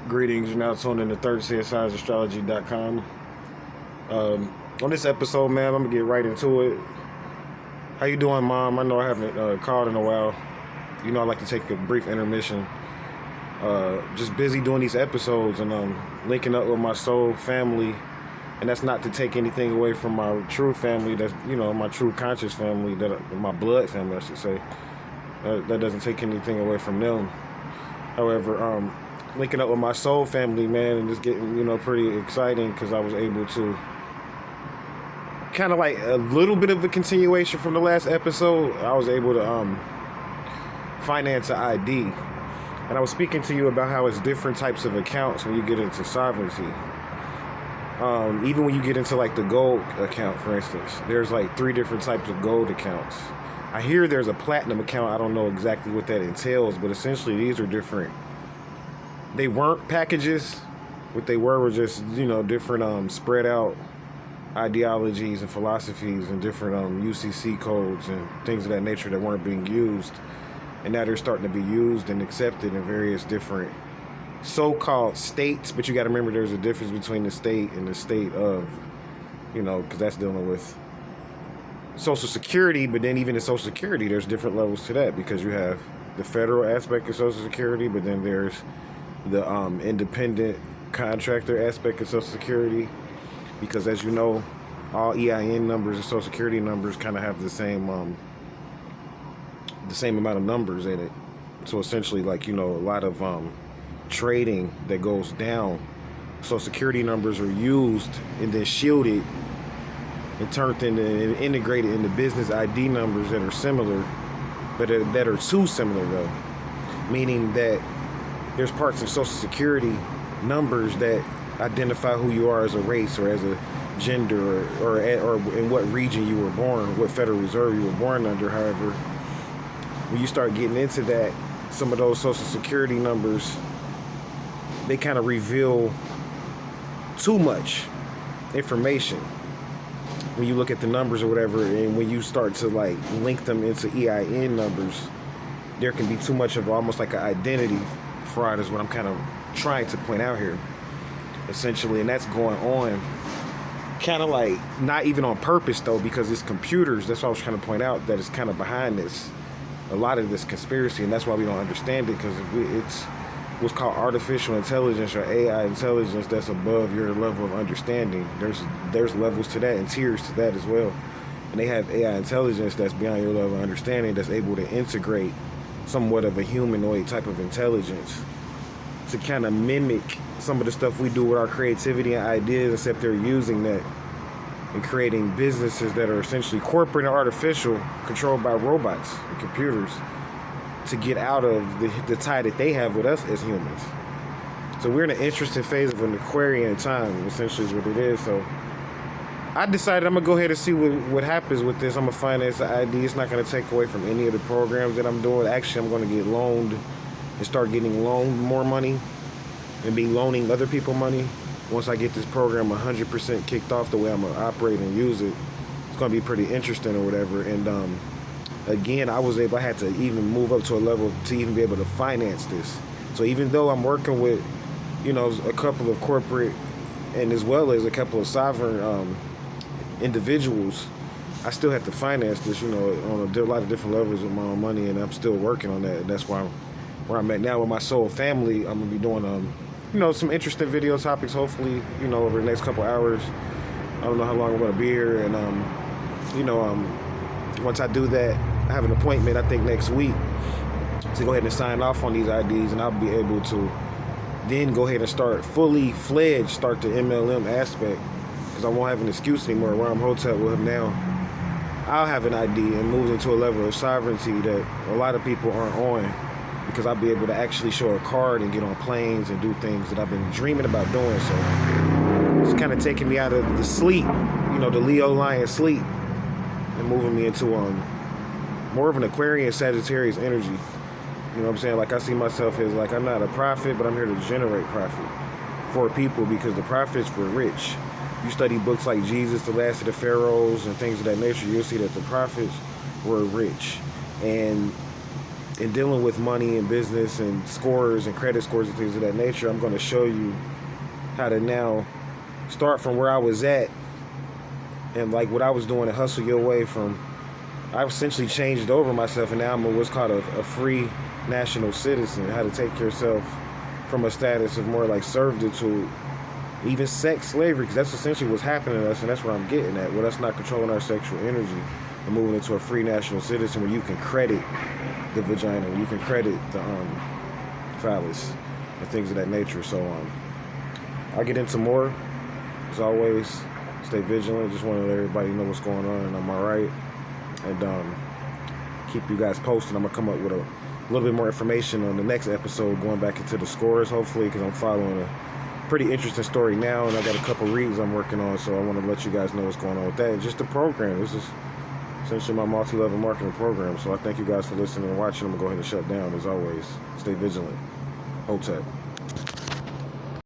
Greetings, you're now tuned in to thirdseeasignastrology.com. On this episode, man, I'm going to get right into it. How you doing, Mom? I know I haven't called in a while. You know I like to take a brief intermission. Just busy doing these episodes and linking up with my soul family. And that's not to take anything away from my true family. That's, my true conscious family, my blood family, I should say. That doesn't take anything away from them. However, linking up with my soul family, man, and it's getting, pretty exciting because I was able to kind of like a little bit of a continuation from the last episode. I was able to finance an ID. And I was speaking to you about how it's different types of accounts when you get into sovereignty. Even when you get into like the gold account, for instance, there's like 3 different types of gold accounts. I hear there's a platinum account. I don't know exactly what that entails, but essentially these are different. They weren't packages. What they were just, different spread out ideologies and philosophies and different UCC codes and things of that nature that weren't being used. And now they're starting to be used and accepted in various different so-called states. But you got to remember there's a difference between the state and the state of, because that's dealing with Social Security. But then even in Social Security, there's different levels to that because you have the federal aspect of Social Security, but then there's the independent contractor aspect of Social Security, because as you know, all EIN numbers and Social Security numbers kind of have the same amount of numbers in it. So essentially, like, a lot of trading that goes down, Social Security numbers are used and then shielded and turned into and integrated into business ID numbers that are similar, but that are too similar though, meaning that there's parts of Social Security numbers that identify who you are as a race or as a gender or in what region you were born, what Federal Reserve you were born under. However, when you start getting into that, some of those Social Security numbers, they kind of reveal too much information when you look at the numbers or whatever, and when you start to like link them into EIN numbers, there can be too much of almost like an identity fraud is what I'm kind of trying to point out here, essentially. And that's going on kind of like not even on purpose though, because it's computers. That's what I was trying to point out, that it's kind of behind this, a lot of this conspiracy, and that's why we don't understand it, because it's what's called artificial intelligence or AI intelligence that's above your level of understanding. There's levels to that and tiers to that as well, and they have AI intelligence that's beyond your level of understanding, that's able to integrate somewhat of a humanoid type of intelligence to kind of mimic some of the stuff we do with our creativity and ideas, except they're using that and creating businesses that are essentially corporate and artificial, controlled by robots and computers, to get out of the tie that they have with us as humans. So we're in an interesting phase of an Aquarian time, essentially is what it is. So I decided I'm going to go ahead and see what happens with this. I'm going to finance the ID. It's not going to take away from any of the programs that I'm doing. Actually, I'm going to get loaned and start getting loaned more money and be loaning other people money. Once I get this program 100% kicked off the way I'm going to operate and use it, it's going to be pretty interesting or whatever. And again, I had to even move up to a level to even be able to finance this. So even though I'm working with, a couple of corporate and as well as a couple of sovereign individuals, I still have to finance this, on a lot of different levels with my own money, and I'm still working on that. And that's where I'm at now with my soul family. I'm gonna be doing some interesting video topics, hopefully, over the next couple hours. I don't know how long I'm gonna be here, and once I do that, I have an appointment, I think next week, to go ahead and sign off on these IDs, and I'll be able to then go ahead and start fully fledged, start the MLM aspect, because I won't have an excuse anymore. Where Imhotep will have now, I'll have an ID and move into a level of sovereignty that a lot of people aren't on, because I'll be able to actually show a card and get on planes and do things that I've been dreaming about doing. So it's kind of taking me out of the sleep, the Leo lion sleep, and moving me into more of an Aquarian Sagittarius energy. You know what I'm saying? Like, I see myself as like, I'm not a prophet, but I'm here to generate profit for people, because the prophets were rich. You study books like Jesus, The Last of the Pharaohs, and things of that nature, you'll see that the prophets were rich. And in dealing with money and business and scores and credit scores and things of that nature, I'm going to show you how to now start from where I was at and like what I was doing to hustle your way from. I've essentially changed over myself, and now I'm what's called a free national citizen. How to take yourself from a status of more like servitude, even sex slavery, because that's essentially what's happening to us, and that's where I'm getting at. With us not controlling our sexual energy and moving into a free national citizen where you can credit the vagina, where you can credit the phallus and things of that nature. So I'll get into more. As always, stay vigilant. Just want to let everybody know what's going on, and I'm all right. And keep you guys posted. I'm going to come up with a little bit more information on the next episode, going back into the scores, hopefully, because I'm following a pretty interesting story now, and I got a couple reads I'm working on, so I want to let you guys know what's going on with that. And just the program. This is essentially my multi-level marketing program. So I thank you guys for listening and watching. I'm going to go ahead and shut down. As always, stay vigilant. Imhotep.